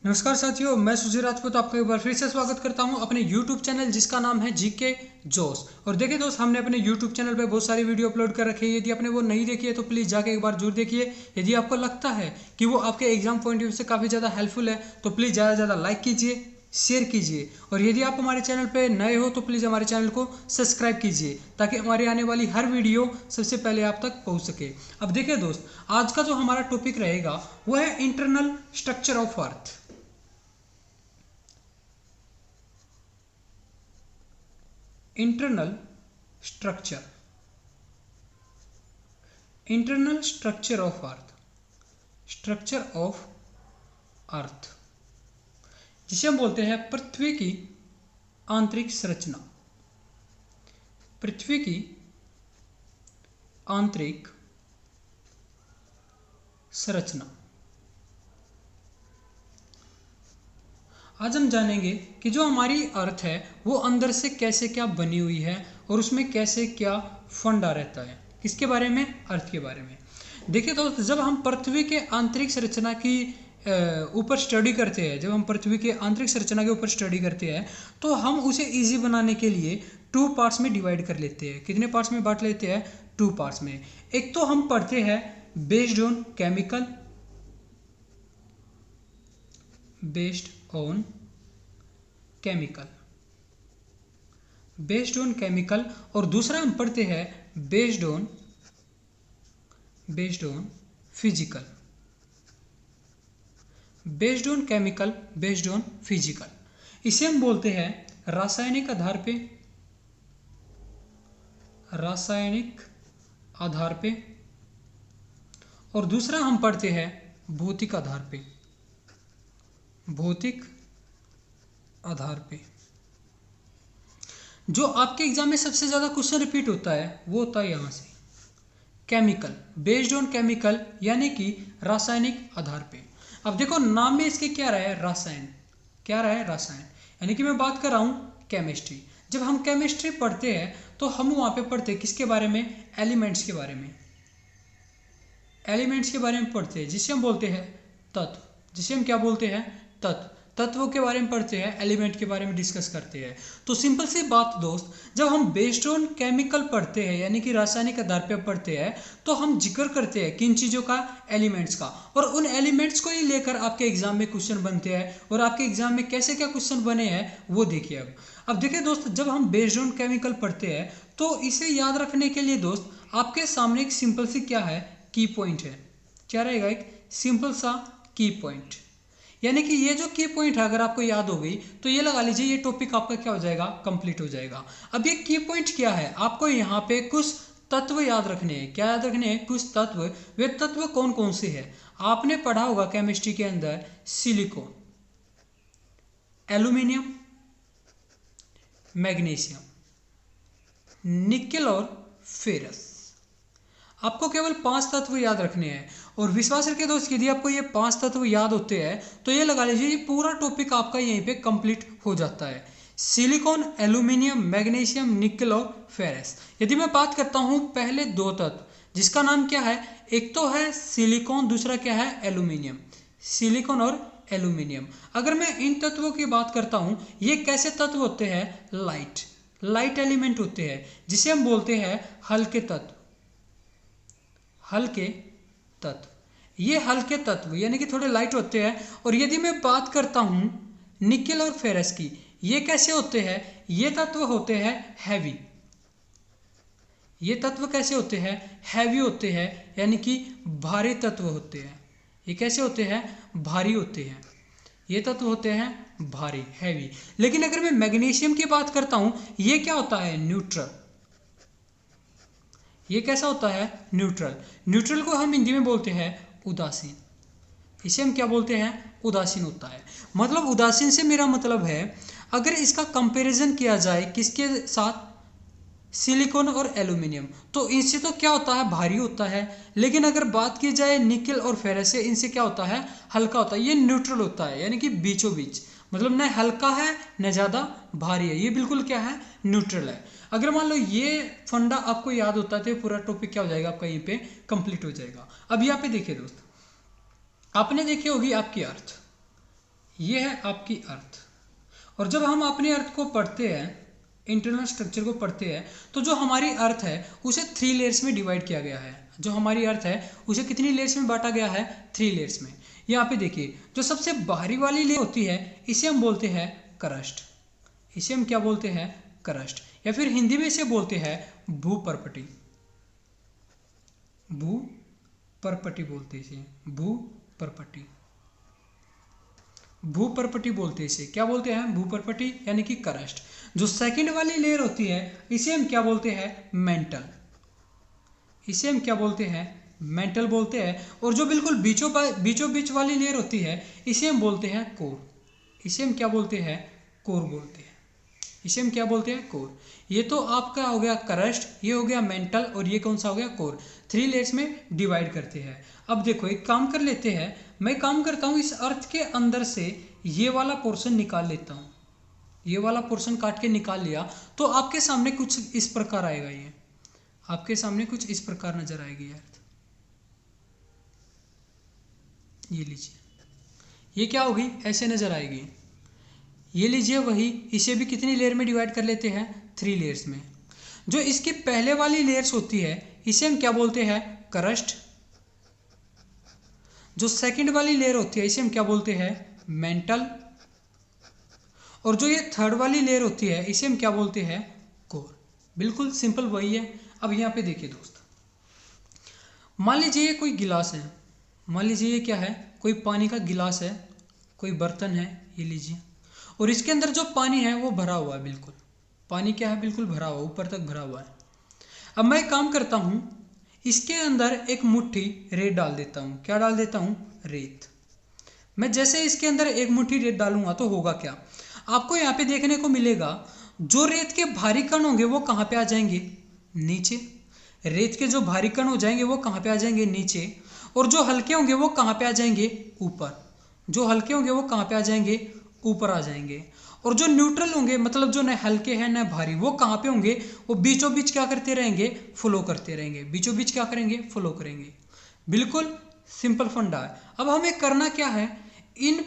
नमस्कार साथियों, मैं सुजीत राजपूत आपका एक बार फिर से स्वागत करता हूं अपने YouTube चैनल जिसका नाम है जीके जोश। और देखिए दोस्त, हमने अपने YouTube चैनल पे बहुत सारी वीडियो अपलोड कर रखी है। यदि आपने वो नहीं देखी है तो प्लीज़ जाके एक बार जरूर देखिए। यदि आपको लगता है कि वो आपके एग्जाम पॉइंट ऑफ व्यू से काफ़ी ज़्यादा हेल्पफुल है तो प्लीज़ ज़्यादा से ज़्यादा लाइक कीजिए, शेयर कीजिए। और यदि आप हमारे चैनल पर नए हो तो प्लीज़ हमारे चैनल को सब्सक्राइब कीजिए ताकि हमारी आने वाली हर वीडियो सबसे पहले आप तक पहुँच सके। अब देखिए दोस्त, आज का जो हमारा टॉपिक रहेगा वो है internal structure of earth. Internal structure of earth, structure of earth जिसे हम बोलते हैं पृथ्वी की आंतरिक संरचना। पृथ्वी की आंतरिक संरचना। आज हम जानेंगे कि जो हमारी अर्थ है वो अंदर से कैसे क्या बनी हुई है और उसमें कैसे क्या फंडा रहता है। किसके बारे में? अर्थ के बारे में। देखिए दोस्त, जब हम पृथ्वी के आंतरिक संरचना की ऊपर स्टडी करते हैं, जब हम पृथ्वी के आंतरिक संरचना के ऊपर स्टडी करते हैं तो हम उसे इजी बनाने के लिए 2 पार्ट्स में डिवाइड कर लेते हैं। कितने पार्ट्स में बांट लेते हैं? 2 पार्ट्स में। एक तो हम पढ़ते हैं based on chemical, based on chemical, और दूसरा हम पढ़ते हैं based on physical. Based on chemical, based on physical, इसे हम बोलते हैं रासायनिक आधार पे, और दूसरा हम पढ़ते हैं भौतिक आधार पे। जो आपके एग्जाम में सबसे ज्यादा क्वेश्चन रिपीट होता है वो होता है यहां से केमिकल, बेस्ड ऑन केमिकल, यानी कि रासायनिक आधार पे। अब देखो, नाम में इसके क्या रहा है? रसायन। क्या रहा है? रसायन। यानी कि मैं बात कर रहा हूं केमिस्ट्री। जब हम केमिस्ट्री पढ़ते हैं तो हम वहां पे पढ़ते हैं किसके बारे में? एलिमेंट्स के बारे में। एलिमेंट्स के बारे में पढ़ते हैं जिसे हम बोलते हैं तत्व। जिसे हम क्या बोलते हैं? तत्वों के बारे में पढ़ते हैं, एलिमेंट के बारे में डिस्कस करते हैं। तो सिंपल सी बात दोस्त, जब हम बेस्ड ऑन केमिकल पढ़ते हैं यानी कि रासायनिक आधार पर पढ़ते हैं तो हम जिक्र करते हैं किन चीज़ों का? एलिमेंट्स का। और उन एलिमेंट्स को ही लेकर आपके एग्जाम में क्वेश्चन बनते हैं, और आपके एग्जाम में कैसे क्या क्वेश्चन बने हैं वो देखिए। अब देखिए दोस्त, जब हम बेस्ड ऑन केमिकल पढ़ते हैं तो इसे याद रखने के लिए दोस्त आपके सामने एक सिंपल सी क्या है? की पॉइंट है। क्या रहेगा? एक सिंपल सा की पॉइंट। यानी कि ये जो की पॉइंट है अगर आपको याद हो गई तो ये लगा लीजिए ये टॉपिक आपका क्या हो जाएगा? कंप्लीट हो जाएगा। अब ये की पॉइंट क्या है? आपको यहाँ पे कुछ तत्व याद रखने हैं। क्या याद रखने हैं? कुछ तत्व। वे तत्व कौन कौन से हैं? आपने पढ़ा होगा केमिस्ट्री के अंदर सिलिकॉन, एल्यूमिनियम, मैग्नीशियम, निकेल और फेरस। आपको केवल 5 तत्व याद रखने हैं। और विश्वास रखिए दोस्त, यदि आपको ये 5 तत्व याद होते हैं तो ये लगा लीजिए ये पूरा टॉपिक आपका यहीं पे कंप्लीट हो जाता है। सिलिकॉन, एल्यूमिनियम, मैग्नीशियम, निकेल और फेरस। यदि मैं बात करता हूँ पहले 2 तत्व जिसका नाम क्या है? एक तो है सिलिकॉन, दूसरा क्या है? एल्यूमिनियम। सिलिकॉन और एल्यूमिनियम। अगर मैं इन तत्वों की बात करता हूँ, ये कैसे तत्व होते हैं? लाइट एलिमेंट होते हैं जिसे हम बोलते हैं हल्के तत्व। ये हल्के तत्व यानी कि थोड़े लाइट होते हैं। और यदि मैं बात करता हूं निकेल और फेरस की, ये कैसे होते हैं? ये तत्व होते हैं हैवी। ये तत्व कैसे होते हैं? हैवी होते हैं, यानी कि भारी तत्व होते हैं। ये कैसे होते हैं? भारी होते हैं। ये तत्व होते हैं भारी, हैवी। लेकिन अगर मैं मैग्नीशियम की बात करता हूं, ये क्या होता है? न्यूट्रल। ये कैसा होता है? न्यूट्रल को हम हिंदी में बोलते हैं उदासीन। इसे हम क्या बोलते हैं? उदासीन होता है। मतलब उदासीन से मेरा मतलब है, अगर इसका कंपैरिजन किया जाए किसके साथ? सिलिकॉन और एल्यूमिनियम, तो इनसे तो क्या होता है? भारी होता है। लेकिन अगर बात की जाए निकेल और फेरस से, इनसे क्या होता है? हल्का होता है। ये न्यूट्रल होता है, यानी कि बीचों बीच। मतलब न हल्का है न ज़्यादा भारी है, ये बिल्कुल क्या है? न्यूट्रल है। अगर मान लो ये फंडा आपको याद होता है तो पूरा टॉपिक क्या हो जाएगा? आपका यहीं पे कंप्लीट हो जाएगा। अब यहाँ पे देखिए दोस्त, आपने देखी होगी आपकी अर्थ। ये है आपकी अर्थ। और जब हम अपने अर्थ को पढ़ते हैं, इंटरनल स्ट्रक्चर को पढ़ते हैं, तो जो हमारी अर्थ है उसे 3 लेयर्स में डिवाइड किया गया है। जो हमारी अर्थ है उसे कितनी लेयर्स में बांटा गया है? 3 लेयर्स में। यहाँ पे देखिए, जो सबसे बाहरी वाली लेयर होती है इसे हम बोलते हैं क्रस्ट। इसे हम क्या बोलते हैं? क्रस्ट। या फिर हिंदी में इसे बोलते हैं भूपर्पटी। भूपर्पटी बोलते हैं इसे, भूपर्पटी। भूपर्पटी बोलते हैं इसे। क्या बोलते हैं? भूपर्पटी यानी कि क्रस्ट। जो सेकंड वाली लेयर होती है इसे हम क्या बोलते हैं? मेंटल। इसे हम क्या बोलते हैं? मेंटल बोलते हैं। और जो बिल्कुल बीचों बीच वाली लेयर होती है इसे हम बोलते हैं कोर। इसे हम क्या बोलते हैं? कोर बोलते हैं। इसे हम क्या बोलते हैं? कोर। ये तो आपका हो गया क्रस्ट, ये हो गया मेंटल, और ये कौन सा हो गया? कोर। 3 लेयर्स में डिवाइड करते हैं। अब देखो एक काम कर लेते हैं, मैं काम करता हूँ, इस अर्थ के अंदर से ये वाला पोर्शन निकाल लेता हूँ। ये वाला पोर्शन काट के निकाल लिया तो आपके सामने कुछ इस प्रकार आएगा। ये आपके सामने कुछ इस प्रकार नजर आएगी अर्थ। ये लीजिए, ये क्या होगी? ऐसे नजर आएगी। ये लीजिए वही, इसे भी कितनी लेयर में डिवाइड कर लेते हैं? 3 लेयर्स में। जो इसकी पहले वाली लेयर्स होती है इसे हम क्या बोलते हैं? क्रस्ट। जो सेकंड वाली लेयर होती है इसे हम क्या बोलते हैं? मेंटल। और जो ये थर्ड वाली लेयर होती है इसे हम क्या बोलते हैं? कोर। बिल्कुल सिंपल वही है। अब यहाँ पे देखिए दोस्त, मान लीजिए ये कोई गिलास है। मान लीजिए ये क्या है? कोई पानी का गिलास है, कोई बर्तन है, ये लीजिए। और इसके अंदर जो पानी है वो भरा हुआ है। बिल्कुल पानी क्या है? बिल्कुल भरा हुआ, ऊपर तक भरा हुआ है। अब मैं काम करता हूँ, इसके अंदर एक मुट्ठी रेत डाल देता हूँ। क्या डाल देता हूँ? रेत। मैं जैसे इसके अंदर एक मुट्ठी रेत डालूंगा तो होगा क्या? आपको यहाँ पे देखने को मिलेगा, जो रेत के भारी कण होंगे वो कहाँ पे आ जाएंगे? नीचे। रेत के जो भारी कण हो जाएंगे वो कहाँ पे आ जाएंगे? नीचे। और जो हल्के होंगे वो कहाँ पे आ जाएंगे? ऊपर। जो हल्के होंगे वो कहाँ पे आ जाएंगे? ऊपर आ जाएंगे। और जो न्यूट्रल होंगे, मतलब जो न हल्के हैं न भारी, वो कहाँ पे होंगे? वो बीचों बीच क्या करते रहेंगे? फ्लो करते रहेंगे। बीचों बीच क्या करेंगे? फ्लो करेंगे। बिल्कुल सिंपल फंडा है। अब हमें करना क्या है? इन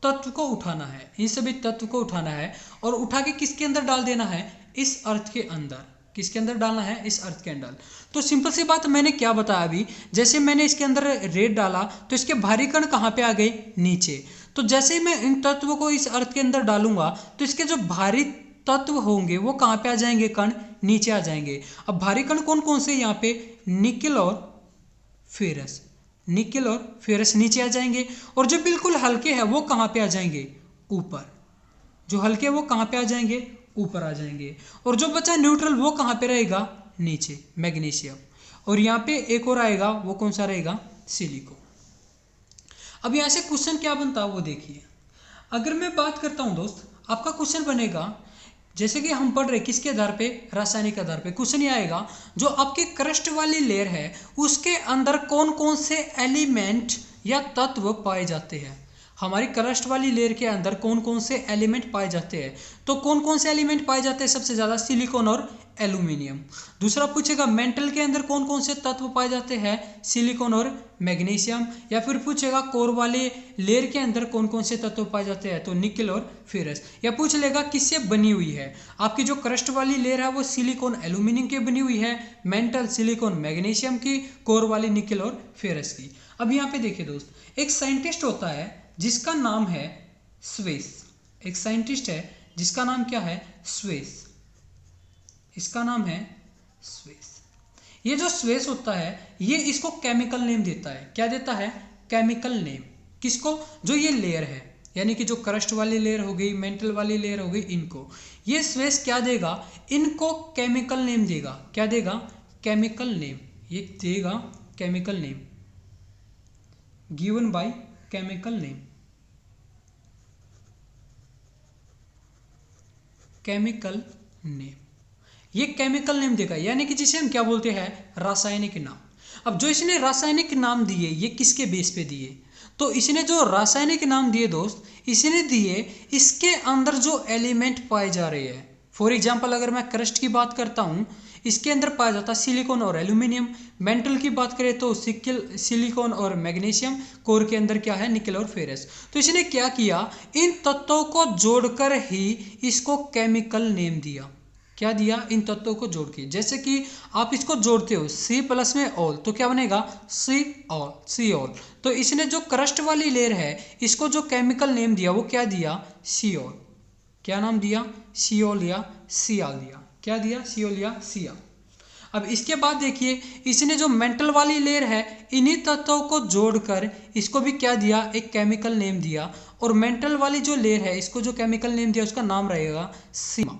तत्व को उठाना है, इन सभी तत्व को उठाना है और उठा के किसके अंदर डाल देना है? इस अर्थ के अंदर। किसके अंदर डालना है? इस अर्थ के अंदर। तो सिंपल सी बात मैंने क्या बताया अभी, जैसे मैंने इसके अंदर रेत डाला तो इसके भारी कण कहाँ पे आ गए? नीचे। तो जैसे ही मैं इन तत्वों को इस अर्थ के अंदर डालूंगा तो इसके जो भारी तत्व होंगे वो कहाँ पे आ जाएंगे? कण नीचे आ जाएंगे। अब भारी कण कौन कौन से? यहाँ पे निकेल और फेरस। निकेल और फेरस नीचे आ जाएंगे। और जो बिल्कुल हल्के हैं वो कहाँ पे आ जाएंगे? ऊपर। जो हल्के वो कहाँ पे आ जाएंगे? ऊपर आ जाएंगे। और जो बचा न्यूट्रल वो कहाँ पे रहेगा? नीचे, मैग्नीशियम। और यहाँ पे एक और आएगा, वो कौन सा रहेगा? सिलिकॉन। अब यहाँ से क्वेश्चन क्या बनता है वो देखिए। अगर मैं बात करता हूँ दोस्त, आपका क्वेश्चन बनेगा, जैसे कि हम पढ़ रहे किसके आधार पे? रासायनिक आधार पे। क्वेश्चन ये आएगा, जो आपकी क्रस्ट वाली लेयर है उसके अंदर कौन कौन से एलिमेंट या तत्व पाए जाते हैं? हमारी क्रस्ट वाली लेयर के अंदर कौन कौन से एलिमेंट पाए जाते हैं? तो कौन कौन से एलिमेंट पाए जाते हैं? सबसे ज़्यादा सिलिकॉन और एल्यूमिनियम। दूसरा पूछेगा मेंटल के अंदर कौन कौन से तत्व पाए जाते हैं? सिलिकॉन और मैग्नीशियम। या फिर पूछेगा कोर वाले लेयर के अंदर कौन कौन से तत्व पाए जाते हैं? तो निकेल और फेरस। या पूछ लेगा किससे बनी हुई है? आपकी जो क्रस्ट वाली लेयर है वो सिलिकॉन एल्यूमिनियम की बनी हुई है, मेंटल सिलिकॉन मैग्नीशियम की, कोर वाली निकेल और फेरस की। अब यहाँ पे देखिए दोस्त, एक साइंटिस्ट होता है जिसका नाम है स्वेस। एक साइंटिस्ट है जिसका नाम क्या है? स्वेस। इसका नाम है स्वेस। ये जो स्वेस होता है ये इसको केमिकल नेम देता है। क्या देता है? Chemical name. किसको? जो ये लेयर है, यानी कि जो क्रस्ट वाली लेयर हो गई, मेंटल वाली लेयर हो गई, इनको ये स्वेस क्या देगा? इनको केमिकल नेम देगा। क्या देगा? Chemical name. ये देगा chemical name, given by chemical name. Chemical name, ये केमिकल नेम देगा, यानी कि जिसे हम क्या बोलते हैं? रासायनिक नाम। अब जो इसने रासायनिक नाम दिए ये किसके बेस पे दिए? तो इसने जो रासायनिक नाम दिए दोस्त, इसने दिए इसके अंदर जो एलिमेंट पाए जा रहे हैं। फॉर एग्जाम्पल अगर मैं क्रस्ट की बात करता हूँ, इसके अंदर पाया जाता है सिलिकॉन और एल्यूमिनियम। मेंटल की बात करें तो सिलिकॉन और मैग्नीशियम। कोर के अंदर क्या है, निकल और फेरस। तो इसने क्या किया, इन तत्वों को जोड़कर ही इसको केमिकल नेम दिया। क्या दिया, इन तत्वों को जोड़ के। जैसे कि आप इसको जोड़ते हो सी प्लस में ऑल, तो क्या बनेगा, सी ऑल। तो इसने जो क्रस्ट वाली लेयर है इसको जो केमिकल नेम दिया वो क्या दिया, सियोल। क्या नाम दिया, सियोल या सियाल दिया। क्या दिया, सियोल या सियाल। अब इसके बाद देखिए इसने जो मेंटल वाली लेयर है इन्हीं तत्वों को जोड़कर इसको भी क्या दिया, एक केमिकल नेम दिया। और मेंटल वाली जो लेयर है इसको जो केमिकल नेम दिया उसका नाम रहेगा सीमा।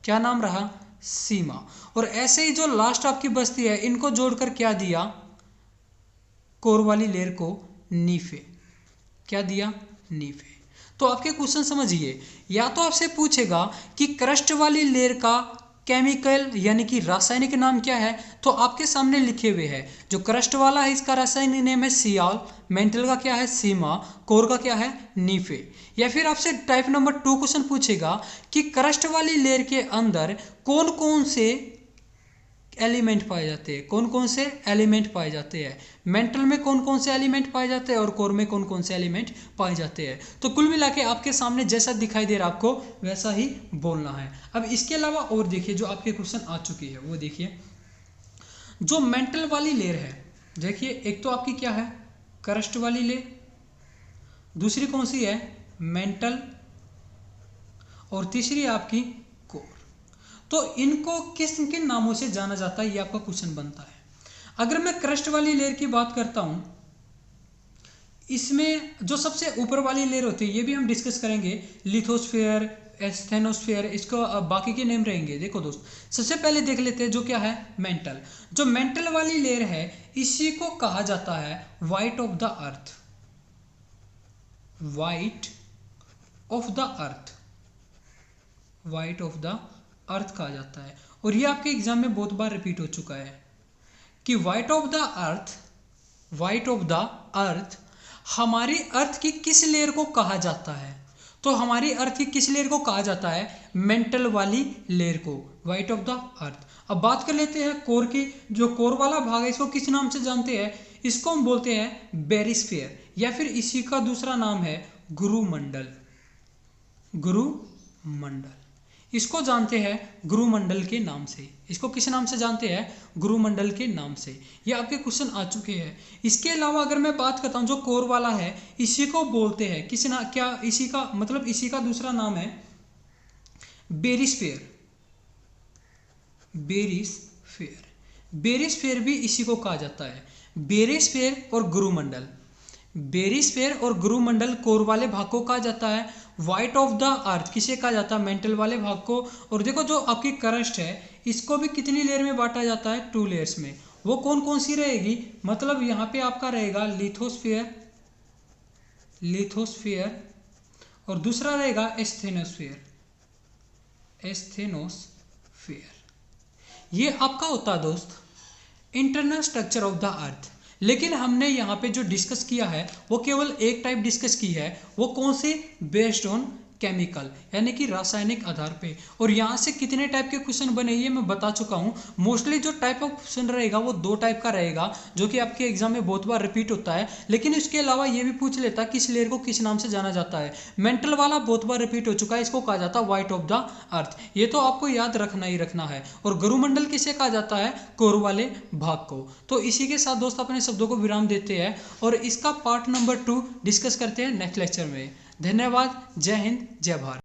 क्या नाम रहा, सीमा। और ऐसे ही जो लास्ट आपकी बस्ती है इनको जोड़कर क्या दिया, कोर वाली लेयर को नीफे। क्या दिया, नीफे। तो आपके क्वेश्चन समझिए, या तो आपसे पूछेगा कि क्रस्ट वाली लेयर का केमिकल यानी कि रासायनिक नाम क्या है, तो आपके सामने लिखे हुए हैं। जो क्रस्ट वाला है इसका रासायनिक नाम है सियाल, मेंटल का क्या है, सीमा, कोर का क्या है, नीफे। या फिर आपसे टाइप नंबर 2 क्वेश्चन पूछेगा कि क्रस्ट वाली लेयर के अंदर कौन कौन से एलिमेंट पाए जाते हैं, कौन कौन से एलिमेंट पाए जाते हैं, मेंटल में कौन कौन से एलिमेंट पाए जाते हैं और कोर में कौन कौन से एलिमेंट पाए जाते हैं। तो कुल मिला के आपके सामने जैसा दिखाई दे रहा है आपको वैसा ही बोलना है। अब इसके अलावा और देखिए जो आपके क्वेश्चन आ चुकी है वो देखिए, जो मेंटल वाली लेयर है देखिए, एक तो आपकी क्या है, क्रस्ट वाली लेयर, दूसरी कौन सी है, मेंटल, और तीसरी आपकी कोर। तो इनको किस किन नामों से जाना जाता है ये आपका क्वेश्चन बनता है। अगर मैं क्रस्ट वाली लेयर की बात करता हूं, इसमें जो सबसे ऊपर वाली लेयर होती है ये भी हम डिस्कस करेंगे, लिथोस्फीयर, एस्थेनोस्फीयर, इसको बाकी के नेम रहेंगे। देखो दोस्त, सबसे पहले देख लेते हैं जो क्या है, मेंटल। जो मेंटल वाली लेयर है इसी को कहा जाता है white of the earth. White of the earth, white of the earth कहा जाता है। और ये आपके एग्जाम में बहुत बार रिपीट हो चुका है कि white of the earth, white of the earth हमारी अर्थ की किस लेयर को कहा जाता है। तो हमारी अर्थ की किस लेयर को कहा जाता है, मेंटल वाली लेयर को, वाइट ऑफ द अर्थ। अब बात कर लेते हैं कोर की। जो कोर वाला भाग है इसको किस नाम से जानते हैं, इसको हम बोलते हैं बेरिस्फीयर, या फिर इसी का दूसरा नाम है गुरुमंडल। गुरुमंडल इसको जानते हैं गुरुमंडल के नाम से। इसको किस नाम से जानते हैं, गुरुमंडल के नाम से। ये आपके क्वेश्चन आ चुके हैं। इसके अलावा अगर मैं बात करता हूं जो कोर वाला है इसी को बोलते हैं किस ना, क्या इसी का मतलब इसी का दूसरा नाम है बेरिस्फीयर। बेरिस्फीयर, बेरिस्फीयर भी इसी को कहा जाता है। बेरिस्फीयर और गुरुमंडल, बेरिस्फीयर और गुरुमंडल कोर वाले भाग को कहा जाता है। वाइट ऑफ द अर्थ किसे कहा जाता है, मेंटल वाले भाग को। और देखो जो आपकी क्रस्ट है इसको भी कितनी लेयर में बांटा जाता है, 2 लेयर्स में। वो कौन कौन सी रहेगी, मतलब यहाँ पे आपका रहेगा लिथोस्फीयर, लिथोस्फीयर, और दूसरा रहेगा एस्थेनोस्फीयर, एस्थेनोस्फीयर। ये आपका होता है दोस्त internal structure of the earth. लेकिन हमने यहाँ पे जो डिस्कस किया है वो केवल एक टाइप डिस्कस की है, वो कौन सी, बेस्ड ऑन केमिकल, यानी कि रासायनिक आधार पे। और यहाँ से कितने टाइप के क्वेश्चन बने ये मैं बता चुका हूँ। मोस्टली जो टाइप ऑफ क्वेश्चन रहेगा वो 2 टाइप का रहेगा, जो कि आपके एग्जाम में बहुत बार रिपीट होता है। लेकिन इसके अलावा ये भी पूछ लेता है किस लेयर को किस नाम से जाना जाता है। मेंटल वाला बहुत बार रिपीट हो चुका है, इसको कहा जाता है वाइट ऑफ द अर्थ। ये तो आपको याद रखना ही रखना है। और गुरुमंडल किसे कहा जाता है, कोर वाले भाग को। तो इसी के साथ दोस्त अपने शब्दों को विराम देते हैं और इसका पार्ट नंबर 2 डिस्कस करते हैं नेक्स्ट लेक्चर में। धन्यवाद, जय हिंद, जय भारत।